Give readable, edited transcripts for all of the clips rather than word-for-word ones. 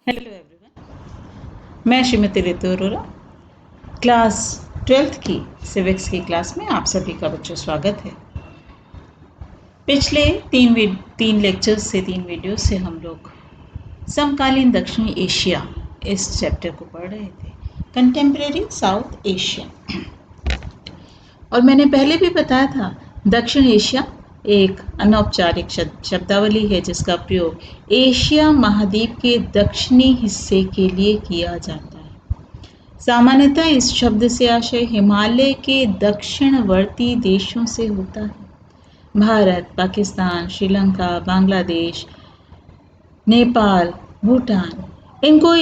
Hello everyone, मैं Shrimati Ritu Arora class 12th की civics की क्लास में आप सभी का बच्चों स्वागत है। पिछले तीन लेक्चर्स से तीन वीडियो से हम लोग समकालीन दक्षिणी एशिया इस चैप्टर को पढ़ रहे थे, कंटेम्प्रेरी साउथ एशिया। और मैंने पहले भी बताया था दक्षिण एशिया एक अनौपचारिक शब्दावली है जिसका प्रयोग एशिया महाद्वीप के दक्षिणी हिस्से के लिए किया जाता है। सामान्यतः इस शब्द से आशय हिमालय के दक्षिणवर्ती देशों से होता है। भारत, पाकिस्तान, श्रीलंका, बांग्लादेश, नेपाल, भूटान, इनको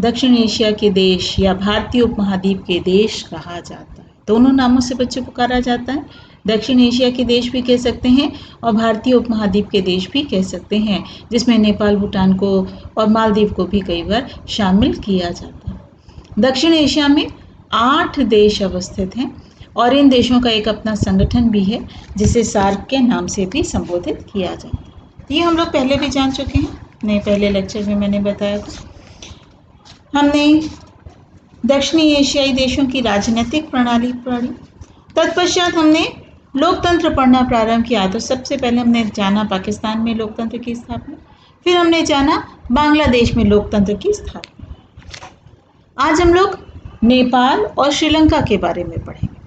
दक्षिण एशिया के देश या भारतीय उपमहाद्वीप के देश कहा जाता है। दोनों नामों से बच्चों पुकारा जाता है। दक्षिण एशिया के देश भी कह सकते हैं और भारतीय उपमहाद्वीप के देश भी कह सकते हैं, जिसमें नेपाल, भूटान को और मालदीव को भी कई बार शामिल किया जाता है। दक्षिण एशिया में 8 देश अवस्थित हैं और इन देशों का एक अपना संगठन भी है जिसे सार्क के नाम से भी संबोधित किया जाता है। ये हम लोग पहले भी जान चुके हैं, नहीं पहले लेक्चर में मैंने बताया था। हमने दक्षिणी एशियाई देशों की राजनीतिक प्रणाली पढ़ी, तत्पश्चात हमने लोकतंत्र पढ़ना प्रारंभ किया। तो सबसे पहले हमने जाना पाकिस्तान में लोकतंत्र की स्थापना, फिर हमने जाना बांग्लादेश में लोकतंत्र की स्थापना। आज हम लोग नेपाल और श्रीलंका के बारे में पढ़ेंगे।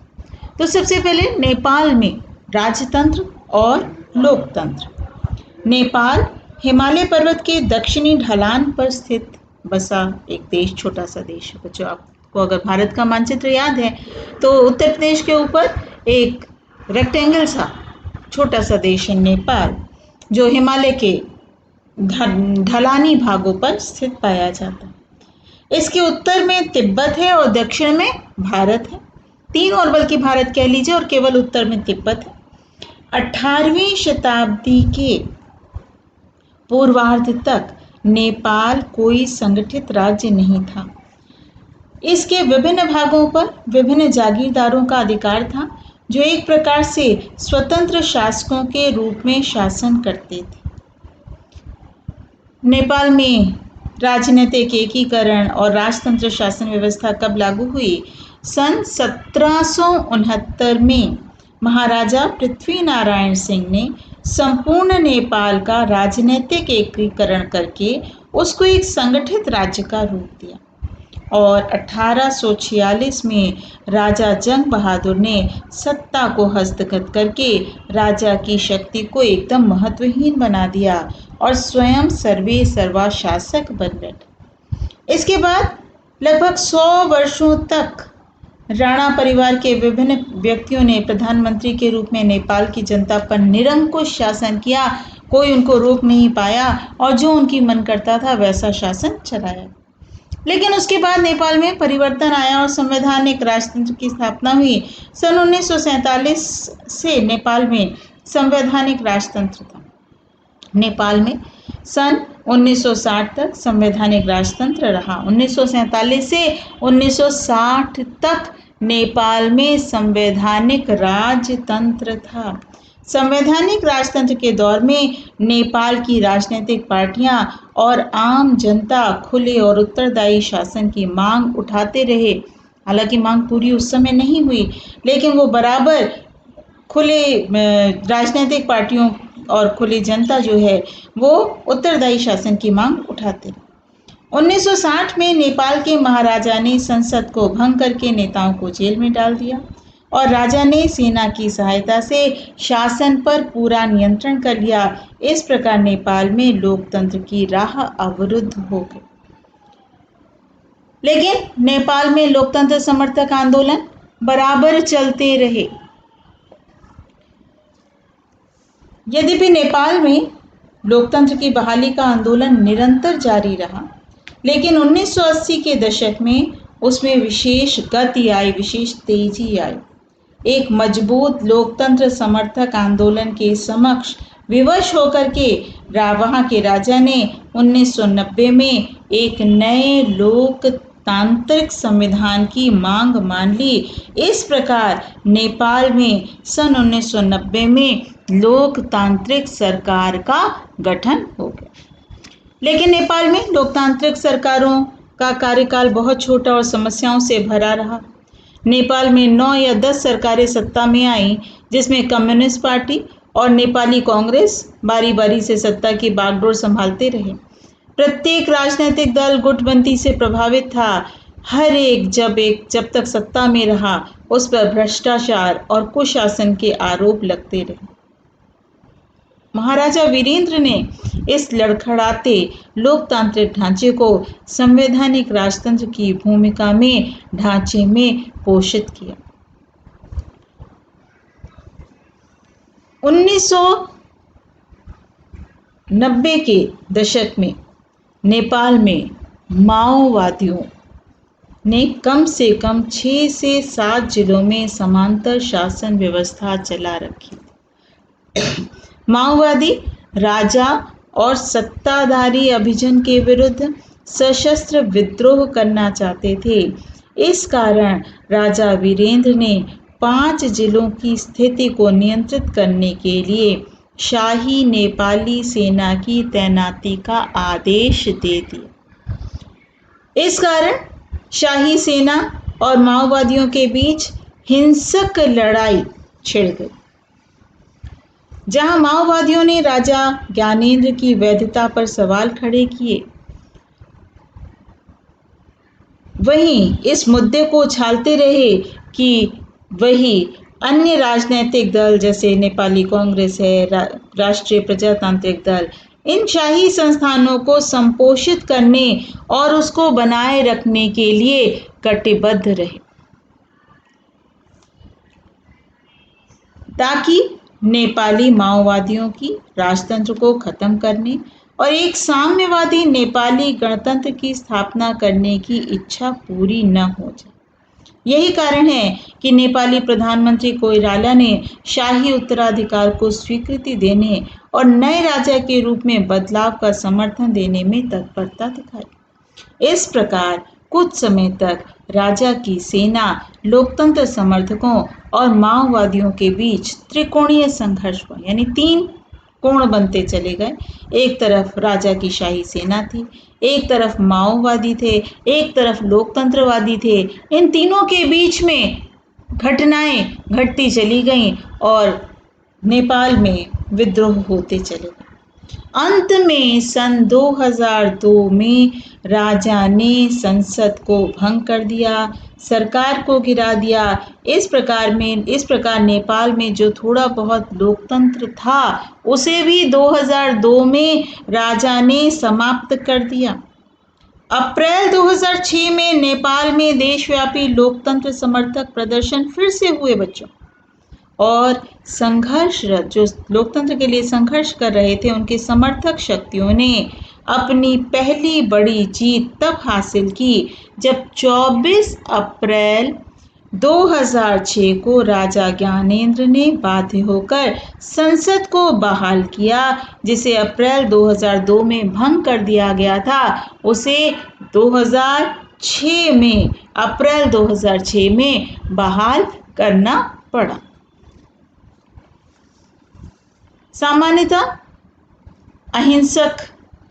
तो सबसे पहले नेपाल में राजतंत्र और लोकतंत्र। नेपाल हिमालय पर्वत के दक्षिणी ढलान पर स्थित बसा एक देश, छोटा सा देश है। बच्चों, आपको अगर भारत का मानचित्र याद है तो उत्तर प्रदेश के ऊपर एक रेक्टेंगल सा छोटा सा देश है नेपाल, जो हिमालय के ढलानी भागों पर स्थित पाया जाता है। इसके उत्तर में तिब्बत है और दक्षिण में भारत है। 3 और बल्कि भारत कह लीजिए, और केवल उत्तर में तिब्बत है। 18वीं शताब्दी के पूर्वार्ध तक नेपाल कोई संगठित राज्य नहीं था। इसके विभिन्न भागों पर विभिन्न जागीरदारों का अधिकार था, जो एक प्रकार से स्वतंत्र शासकों के रूप में शासन करते थे। नेपाल में राजनीतिक एकीकरण और राजतंत्र शासन व्यवस्था कब लागू हुई? सन 1769 में महाराजा पृथ्वीनारायण सिंह ने संपूर्ण नेपाल का राजनीतिक एकीकरण करके उसको एक संगठित राज्य का रूप दिया। और 1846 में राजा जंग बहादुर ने सत्ता को हस्तगत करके राजा की शक्ति को एकदम महत्वहीन बना दिया और स्वयं सर्वे सर्वा शासक बन बैठे। इसके बाद लगभग 100 वर्षों तक राणा परिवार के विभिन्न व्यक्तियों ने प्रधानमंत्री के रूप में नेपाल की जनता पर निरंकुश शासन किया। कोई उनको रोक नहीं पाया और जो उनकी मन करता था वैसा शासन चलाया। लेकिन उसके बाद नेपाल में परिवर्तन आया और संवैधानिक राजतंत्र की स्थापना हुई। सन 1947 से नेपाल में संवैधानिक राजतंत्र था। नेपाल में सन 1960 तक संवैधानिक राजतंत्र रहा। 1947 से 1960 तक नेपाल में संवैधानिक राजतंत्र था। संवैधानिक राजतंत्र के दौर में नेपाल की राजनीतिक पार्टियां और आम जनता खुले और उत्तरदायी शासन की मांग उठाते रहे। हालांकि मांग पूरी उस समय नहीं हुई, लेकिन वो बराबर खुले राजनीतिक पार्टियों और खुली जनता जो है वो उत्तरदायी शासन की मांग उठाते। 1960 में नेपाल के महाराजा ने संसद को भंग करके नेताओं को जेल में डाल दिया और राजा ने सेना की सहायता से शासन पर पूरा नियंत्रण कर लिया। इस प्रकार नेपाल में लोकतंत्र की राह अवरुद्ध हो गई। लेकिन नेपाल में लोकतंत्र समर्थक आंदोलन बराबर चलते रहे। यद्यपि नेपाल में लोकतंत्र की बहाली का आंदोलन निरंतर जारी रहा, लेकिन 1980 के दशक में उसमें विशेष गति आई, विशेष तेजी आई। एक मजबूत लोकतंत्र समर्थक आंदोलन के समक्ष विवश होकर के वहाँ के राजा ने 1990 में एक नए लोकतांत्रिक संविधान की मांग मान ली। इस प्रकार नेपाल में सन 1990 में लोकतांत्रिक सरकार का गठन हो गया। लेकिन नेपाल में लोकतांत्रिक सरकारों का कार्यकाल बहुत छोटा और समस्याओं से भरा रहा। नेपाल में 9 या 10 सरकारें सत्ता में आईं, जिसमें कम्युनिस्ट पार्टी और नेपाली कांग्रेस बारी-बारी से सत्ता की बागडोर संभालते रहे। प्रत्येक राजनीतिक दल गुटबंदी से प्रभावित था। हर एक जब तक सत्ता में रहा, उस पर भ्रष्टाचार और कुशासन के आरोप लगते रहे। महाराजा वीरेंद्र ने इस लड़खड़ाते लोकतांत्रिक ढांचे को संवैधानिक राजतंत्र की भूमिका में ढांचे में पोषित किया। 1990 के दशक में नेपाल में माओवादियों ने कम से कम 6 से 7 जिलों में समांतर शासन व्यवस्था चला रखी। माओवादी राजा और सत्ताधारी अभिजन के विरुद्ध सशस्त्र विद्रोह करना चाहते थे। इस कारण राजा वीरेंद्र ने 5 जिलों की स्थिति को नियंत्रित करने के लिए शाही नेपाली सेना की तैनाती का आदेश दे दिया। इस कारण शाही सेना और माओवादियों के बीच हिंसक लड़ाई छिड़ गई। जहां माओवादियों ने राजा ज्ञानेंद्र की वैधता पर सवाल खड़े किए, वहीं इस मुद्दे को उछालते रहे कि वही अन्य राजनीतिक दल जैसे नेपाली कांग्रेस है, राष्ट्रीय प्रजातांत्रिक दल, इन शाही संस्थानों को संपोषित करने और उसको बनाए रखने के लिए कटिबद्ध रहे, ताकि नेपाली माओवादियों की राजतंत्र को खत्म करने और एक साम्यवादी नेपाली गणतंत्र की स्थापना करने की इच्छा पूरी न हो जाए। यही कारण है कि नेपाली प्रधानमंत्री कोइराला ने शाही उत्तराधिकार को स्वीकृति देने और नए राजा के रूप में बदलाव का समर्थन देने में तत्परता दिखाई। इस प्रकार कुछ समय तक राजा की सेना, लोकतंत्र समर्थकों और माओवादियों के बीच त्रिकोणीय संघर्ष हुआ, यानी 3 कोण बनते चले गए। एक तरफ राजा की शाही सेना थी, एक तरफ माओवादी थे, एक तरफ लोकतंत्रवादी थे। इन तीनों के बीच में घटनाएं घटती चली गईं और नेपाल में विद्रोह होते चले गए। अंत में सन 2002 में राजा ने संसद को भंग कर दिया, सरकार को गिरा दिया। इस प्रकार नेपाल में जो थोड़ा बहुत लोकतंत्र था, उसे भी 2002 में राजा ने समाप्त कर दिया। अप्रैल 2006 में नेपाल में देशव्यापी लोकतंत्र समर्थक प्रदर्शन फिर से हुए बच्चों, और संघर्षरत जो लोकतंत्र के लिए संघर्ष कर रहे थे, उनके समर्थक शक्तियों ने अपनी पहली बड़ी जीत तब हासिल की जब 24 अप्रैल 2006 को राजा ज्ञानेंद्र ने बाध्य होकर संसद को बहाल किया, जिसे अप्रैल 2002 में भंग कर दिया गया था। उसे 2006 में अप्रैल 2006 में बहाल करना पड़ा। सामान्यतः अहिंसक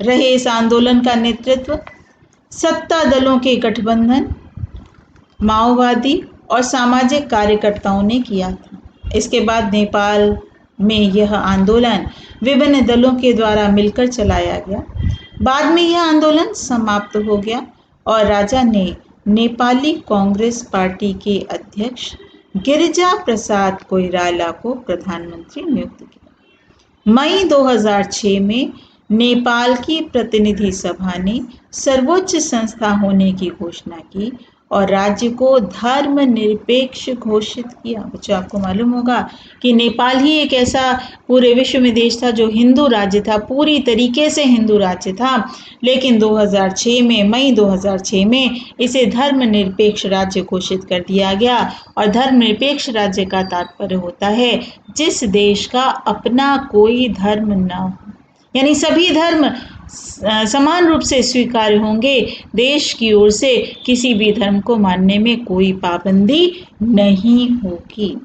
रहे इस आंदोलन का नेतृत्व सत्ता दलों के गठबंधन, माओवादी और सामाजिक कार्यकर्ताओं ने किया था। इसके बाद नेपाल में यह आंदोलन विभिन्न दलों के द्वारा मिलकर चलाया गया। बाद में यह आंदोलन समाप्त हो गया और राजा ने नेपाली कांग्रेस पार्टी के अध्यक्ष गिरिजा प्रसाद कोइराला को प्रधानमंत्री नियुक्त किया। मई 2006 में नेपाल की प्रतिनिधि सभा ने सर्वोच्च संस्था होने की घोषणा की और राज्य को धर्मनिरपेक्ष घोषित किया। बच्चों, आपको मालूम होगा कि नेपाल ही एक ऐसा पूरे विश्व में देश था जो हिंदू राज्य था, पूरी तरीके से हिंदू राज्य था, लेकिन 2006 में मई 2006 में इसे धर्मनिरपेक्ष राज्य घोषित कर दिया गया। और धर्मनिरपेक्ष राज्य का तात्पर्य होता है जिस देश का अपना कोई धर्म न हो, यानी सभी धर्म समान रूप से स्वीकार्य होंगे, देश की ओर से किसी भी धर्म को मानने में कोई पाबंदी नहीं होगी।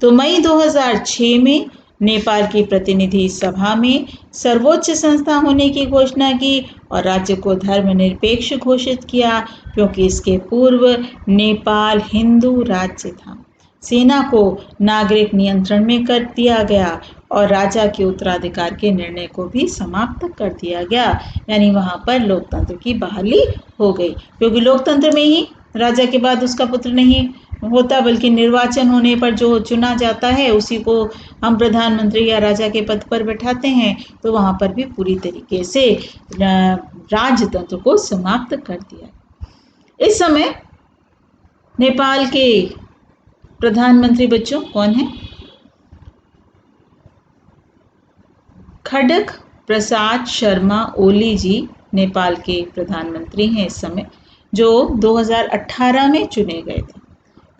तो मई 2006 में नेपाल की प्रतिनिधि सभा में सर्वोच्च संस्था होने की घोषणा की और राज्य को धर्मनिरपेक्ष घोषित किया, क्योंकि इसके पूर्व नेपाल हिंदू राज्य था। सेना को नागरिक नियंत्रण में कर दिया गया और राजा के उत्तराधिकार के निर्णय को भी समाप्त कर दिया गया। यानी वहां पर लोकतंत्र की बहाली हो गई, क्योंकि लोकतंत्र में ही राजा के बाद उसका पुत्र नहीं होता, बल्कि निर्वाचन होने पर जो चुना जाता है उसी को हम प्रधानमंत्री या राजा के पद पर बैठाते हैं। तो वहां पर भी पूरी तरीके से राजतंत्र को समाप्त कर दिया। इस समय नेपाल के प्रधानमंत्री बच्चों कौन है? खड्ग प्रसाद शर्मा ओली जी नेपाल के प्रधानमंत्री हैं इस समय, जो 2018 में चुने गए थे।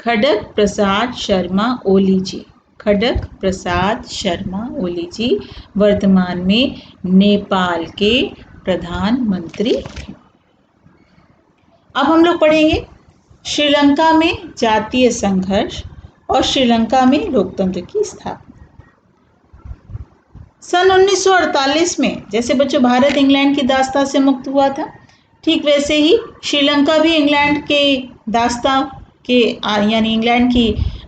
खड्ग प्रसाद शर्मा ओली जी, खड्ग प्रसाद शर्मा ओली जी वर्तमान में नेपाल के प्रधानमंत्री हैं। अब हम लोग पढ़ेंगे श्रीलंका में जातीय संघर्ष और श्रीलंका में लोकतंत्र की स्थापना। सन 1948 में जैसे बच्चों भारत इंग्लैंड की दास्ता से मुक्त हुआ था, ठीक वैसे ही श्रीलंका भी इंग्लैंड के दास्ता के यानी इंग्लैंड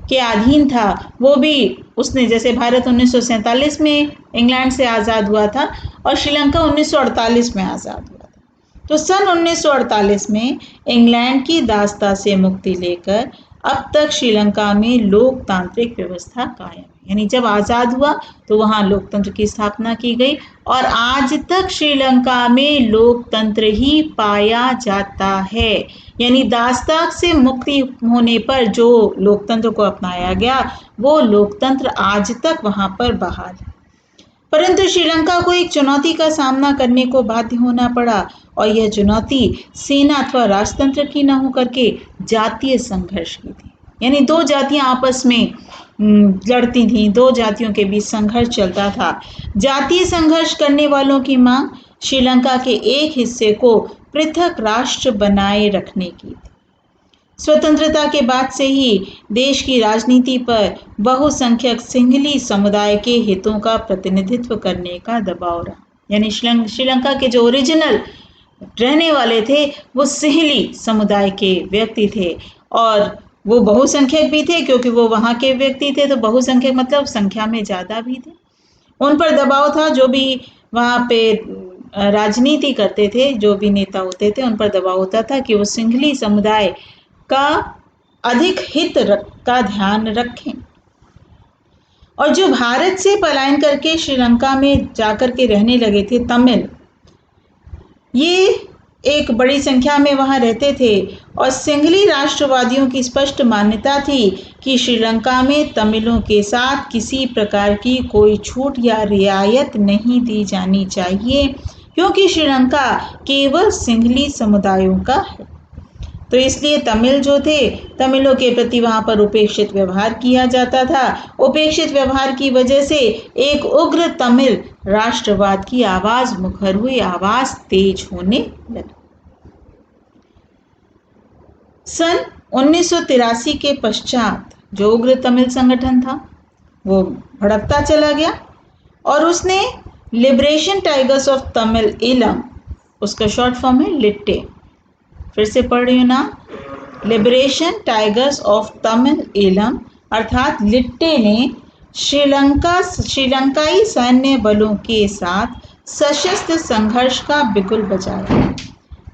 के अधीन था। वो भी उसने जैसे भारत 1947 में इंग्लैंड से आज़ाद हुआ था और श्रीलंका 1948 में आज़ाद हुआ था। तो सन 1948 में इंग्लैंड की दास्ता से मुक्ति लेकर अब तक श्रीलंका में लोकतांत्रिक व्यवस्था कायम, यानी जब आज़ाद हुआ तो वहाँ लोकतंत्र की स्थापना की गई और आज तक श्रीलंका में लोकतंत्र ही पाया जाता है। यानी दास्ता से मुक्ति होने पर जो लोकतंत्र को अपनाया गया वो लोकतंत्र आज तक वहाँ पर बहाल है। परंतु श्रीलंका को एक चुनौती का सामना करने को बाध्य होना पड़ा और यह चुनौती सेना अथवा राजतंत्र की न होकर के जातीय संघर्ष की थी। यानी दो जातियां आपस में लड़ती थीं, दो जातियों के बीच संघर्ष चलता था। जातीय संघर्ष करने वालों की मांग श्रीलंका के एक हिस्से को पृथक राष्ट्र बनाए रखने की थी। स्वतंत्रता के बाद से ही देश की राजनीति पर बहुसंख्यक सिंहली समुदाय के हितों का प्रतिनिधित्व करने का दबाव रहा। यानी श्रीलंका के जो ओरिजिनल रहने वाले थे वो सिंहली समुदाय के व्यक्ति थे और वो बहुसंख्यक भी थे, क्योंकि वो वहाँ के व्यक्ति थे। तो बहुसंख्यक मतलब संख्या में ज़्यादा भी थे। उन पर दबाव था, जो भी वहाँ पे राजनीति करते थे, जो भी नेता होते थे, उन पर दबाव होता था कि वो सिंहली समुदाय का अधिक हित का ध्यान रखें। और जो भारत से पलायन करके श्रीलंका में जाकर के रहने लगे थे तमिल, ये एक बड़ी संख्या में वहाँ रहते थे और सिंहली राष्ट्रवादियों की स्पष्ट मान्यता थी कि श्रीलंका में तमिलों के साथ किसी प्रकार की कोई छूट या रियायत नहीं दी जानी चाहिए, क्योंकि श्रीलंका केवल सिंहली समुदायों का है। तो इसलिए तमिल जो थे, तमिलों के प्रति वहाँ पर उपेक्षित व्यवहार किया जाता था। उपेक्षित व्यवहार की वजह से एक उग्र तमिल राष्ट्रवाद की आवाज मुखर हुई, आवाज तेज होने लगी। सन 1983 के पश्चात जो उग्र तमिल संगठन था वो भड़कता चला गया और उसने liberation tigers of Tamil Eelam, उसका शॉर्ट फॉर्म है लिट्टे, फिर से पढ़ रही हूँ ना, liberation tigers of Tamil Eelam अर्थात लिट्टे ने श्रीलंकाई सैन्य बलों के साथ सशस्त्र संघर्ष का बिगुल बजाया।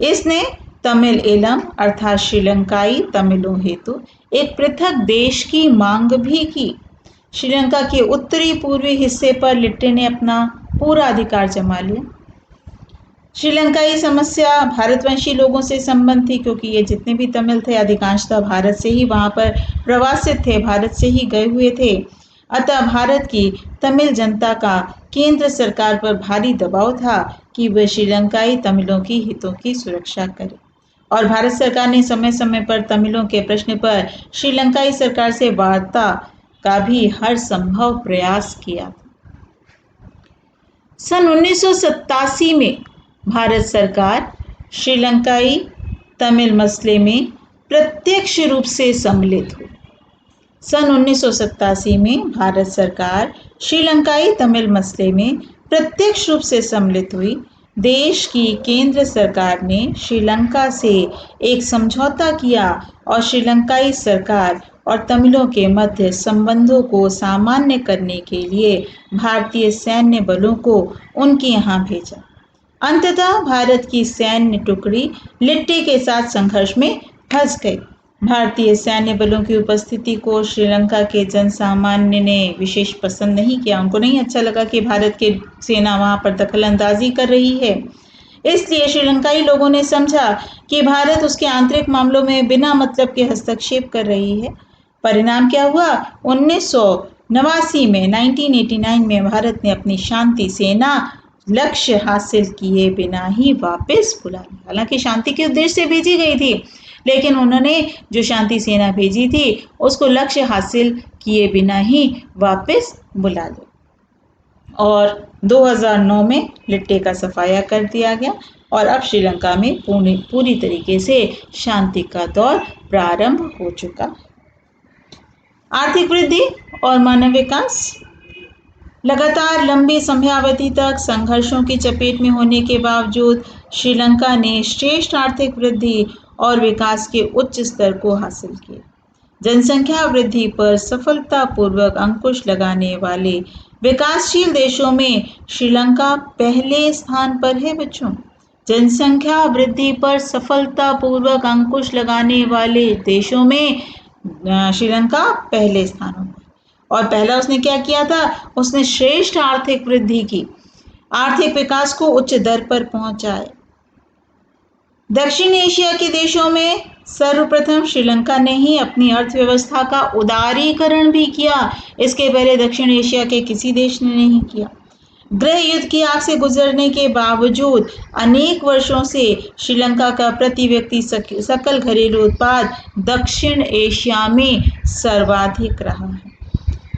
इसने तमिल ईलम अर्थात श्रीलंकाई तमिलों हेतु एक पृथक देश की मांग भी की। श्रीलंका के उत्तरी पूर्वी हिस्से पर लिट्टे ने अपना पूरा अधिकार जमा लिया। श्रीलंकाई समस्या भारतवंशी लोगों से संबंध थी, क्योंकि ये जितने भी तमिल थे अधिकांशतः भारत से ही वहाँ पर प्रवासित थे, भारत से ही गए हुए थे। अतः भारत की तमिल जनता का केंद्र सरकार पर भारी दबाव था कि वह श्रीलंकाई तमिलों की हितों की सुरक्षा करे और भारत सरकार ने समय समय पर तमिलों के प्रश्न पर श्रीलंकाई सरकार से वार्ता का भी हर संभव प्रयास किया। सन 1987 में भारत सरकार श्रीलंकाई तमिल मसले में प्रत्यक्ष रूप से सम्मिलित हुई। सन 1987 में भारत सरकार श्रीलंकाई तमिल मसले में प्रत्यक्ष रूप से सम्मिलित हुई। देश की केंद्र सरकार ने श्रीलंका से एक समझौता किया और श्रीलंकाई सरकार और तमिलों के मध्य संबंधों को सामान्य करने के लिए भारतीय सैन्य बलों को उनके यहाँ भेजा। अंततः भारत की सैन्य टुकड़ी लिट्टे के साथ संघर्ष में फंस गई। भारतीय सैन्य बलों की उपस्थिति को श्रीलंका के जनसामान्य ने विशेष पसंद नहीं किया। उनको नहीं अच्छा लगा कि भारत की सेना वहां पर दखलंदाजी कर रही है। इसलिए श्रीलंकाई लोगों ने समझा कि भारत उसके आंतरिक मामलों में बिना मतलब के हस्तक्षेप कर रही है। परिणाम क्या हुआ? 1989 में 1989 में भारत ने अपनी शांति सेना लक्ष्य हासिल किए बिना ही वापस बुला ली। हालांकि शांति के उद्देश्य से भेजी गई थी, लेकिन उन्होंने जो शांति सेना भेजी थी उसको लक्ष्य हासिल किए बिना ही वापस बुला लिया और 2009 में लिट्टे का सफाया कर दिया गया और अब श्रीलंका में पूरी तरीके से शांति का दौर प्रारंभ हो चुका है। आर्थिक वृद्धि और मानव विकास। लगातार लंबी समयावधि तक संघर्षों की चपेट में होने के बावजूद श्रीलंका ने श्रेष्ठ आर्थिक वृद्धि और विकास के उच्च स्तर को हासिल किया। जनसंख्या वृद्धि पर सफलतापूर्वक अंकुश लगाने वाले विकासशील देशों में श्रीलंका पहले स्थान पर है बच्चों। जनसंख्या वृद्धि पर सफलतापूर्वक अंकुश लगाने वाले देशों में श्रीलंका पहले स्थानों पर। और पहला उसने क्या किया था? उसने श्रेष्ठ आर्थिक वृद्धि की, आर्थिक विकास को उच्च दर पर पहुंचाया। दक्षिण एशिया के देशों में सर्वप्रथम श्रीलंका ने ही अपनी अर्थव्यवस्था का उदारीकरण भी किया। इसके पहले दक्षिण एशिया के किसी देश ने नहीं किया। गृह युद्ध की आग से गुजरने के बावजूद अनेक वर्षों से श्रीलंका का प्रति व्यक्ति सकल घरेलू उत्पाद दक्षिण एशिया में सर्वाधिक रहा है।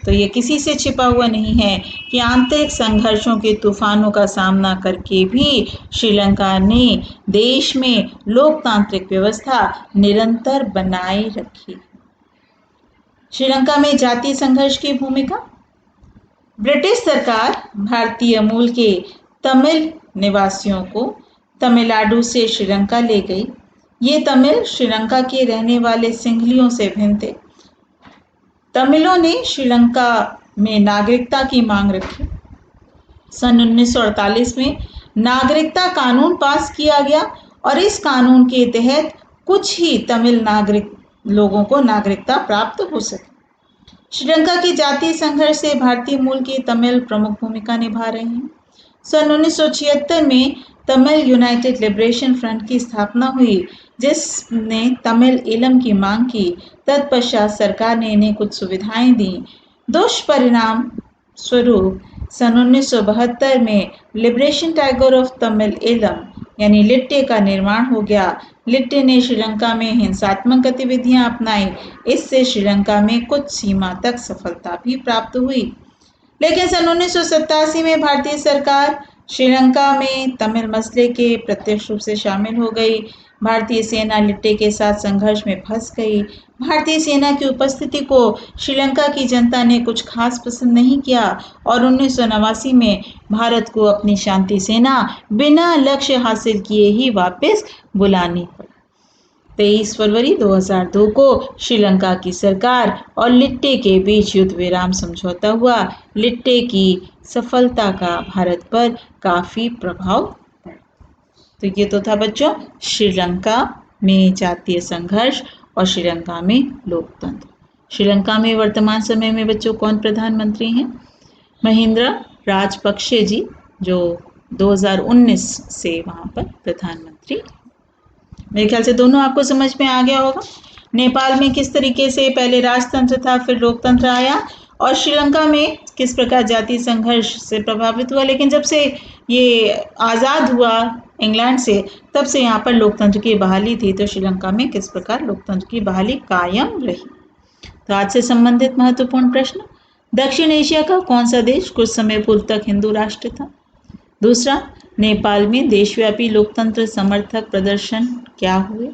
तो ये किसी से छिपा हुआ नहीं है कि आंतरिक संघर्षों के तूफानों का सामना करके भी श्रीलंका ने देश में लोकतांत्रिक व्यवस्था निरंतर बनाए रखी। श्रीलंका में जातीय संघर्ष की भूमिका। ब्रिटिश सरकार भारतीय मूल के तमिल निवासियों को तमिलनाडु से श्रीलंका ले गई। ये तमिल श्रीलंका के रहने वाले सिंहलियों से भिन्न थे। तमिलों ने श्रीलंका में नागरिकता की मांग रखी। सन 1948 में नागरिकता कानून पास किया गया और इस कानून के तहत कुछ ही तमिल लोगों को नागरिकता प्राप्त हो सके। श्रीलंका के जातीय संघर्ष से भारतीय मूल के तमिल प्रमुख भूमिका निभा रहे हैं। सन 1976 में तमिल यूनाइटेड लिबरेशन फ्रंट की स्थापना हुई, जिसने तमिल इलम की मांग की। तत्पश्चात सरकार ने इन्हें कुछ सुविधाएं दी। दुष्परिणाम स्वरूप सन 1972 में लिबरेशन टाइगर ऑफ तमिल इलम यानी लिट्टे का निर्माण हो गया। लिट्टे ने श्रीलंका में हिंसात्मक गतिविधियां अपनाई। इससे श्रीलंका में कुछ सीमा तक सफलता भी प्राप्त हुई, लेकिन सन 1987 में भारतीय सरकार श्रीलंका में तमिल मसले के प्रत्यक्ष रूप से शामिल हो गई। भारतीय सेना लिट्टे के साथ संघर्ष में फंस गई। भारतीय सेना की उपस्थिति को श्रीलंका की जनता ने कुछ खास पसंद नहीं किया और 1989 में भारत को अपनी शांति सेना बिना लक्ष्य हासिल किए ही वापस बुलानी पड़ी। 23 फरवरी 2002 को श्रीलंका की सरकार और लिट्टे के बीच युद्ध विराम समझौता हुआ। लिट्टे की सफलता का भारत पर काफी प्रभाव पड़ा। तो ये तो था बच्चों श्रीलंका में जातीय संघर्ष और श्रीलंका में लोकतंत्र। श्रीलंका में वर्तमान समय में बच्चों कौन प्रधानमंत्री हैं? महिंद्रा राजपक्षे जी, जो 2019 से वहां पर प्रधानमंत्री। मेरे ख्याल से दोनों आपको समझ में आ गया होगा। नेपाल में किस तरीके से पहले राजतंत्र था, फिर लोकतंत्र आया, और श्रीलंका में किस प्रकार जातीय संघर्ष से प्रभावित हुआ। लेकिन जब से ये आज़ाद हुआ इंग्लैंड से, तब से यहाँ पर लोकतंत्र की बहाली थी। तो श्रीलंका में किस प्रकार लोकतंत्र की बहाली कायम रही। तो आज से संबंधित महत्वपूर्ण प्रश्न। दक्षिण एशिया का कौन सा देश कुछ समय पूर्व तक हिंदू राष्ट्र था? दूसरा, नेपाल में देशव्यापी लोकतंत्र समर्थक प्रदर्शन क्या हुए?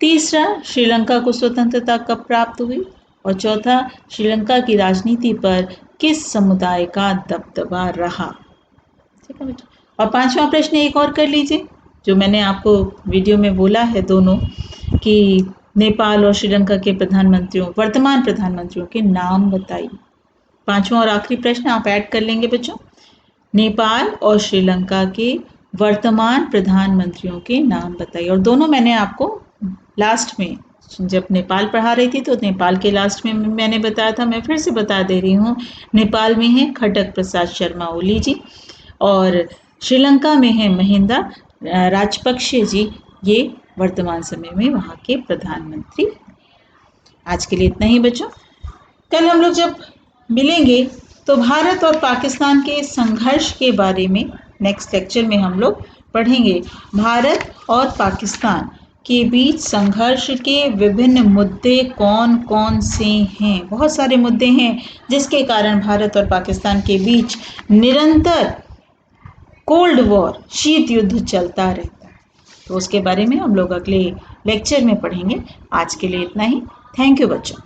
तीसरा, श्रीलंका को स्वतंत्रता कब प्राप्त हुई? और चौथा, श्रीलंका की राजनीति पर किस समुदाय का दबदबा रहा। ठीक है बेटा। और 5वां प्रश्न एक और कर लीजिए, जो मैंने आपको वीडियो में बोला है दोनों, कि नेपाल और श्रीलंका के प्रधानमंत्रियों, वर्तमान प्रधानमंत्रियों के नाम बताइए। 5वां और आखिरी प्रश्न आप ऐड कर लेंगे बच्चों। नेपाल और श्रीलंका के वर्तमान प्रधानमंत्रियों के नाम बताइए। और दोनों मैंने आपको लास्ट में, जब नेपाल पढ़ा रही थी तो नेपाल के लास्ट में मैंने बताया था, मैं फिर से बता दे रही हूँ। नेपाल में है खड्ग प्रसाद शर्मा ओली जी, और श्रीलंका में है महिंदा राजपक्षे जी। ये वर्तमान समय में वहाँ के प्रधानमंत्री। आज के लिए इतना ही बच्चों। कल हम लोग जब मिलेंगे तो भारत और पाकिस्तान के संघर्ष के बारे में नेक्स्ट लेक्चर में हम लोग पढ़ेंगे। भारत और पाकिस्तान के बीच संघर्ष के विभिन्न मुद्दे कौन कौन से हैं। बहुत सारे मुद्दे हैं जिसके कारण भारत और पाकिस्तान के बीच निरंतर कोल्ड वॉर, शीत युद्ध चलता रहता है। तो उसके बारे में हम लोग अगले लेक्चर में पढ़ेंगे। आज के लिए इतना ही। थैंक यू बच्चों।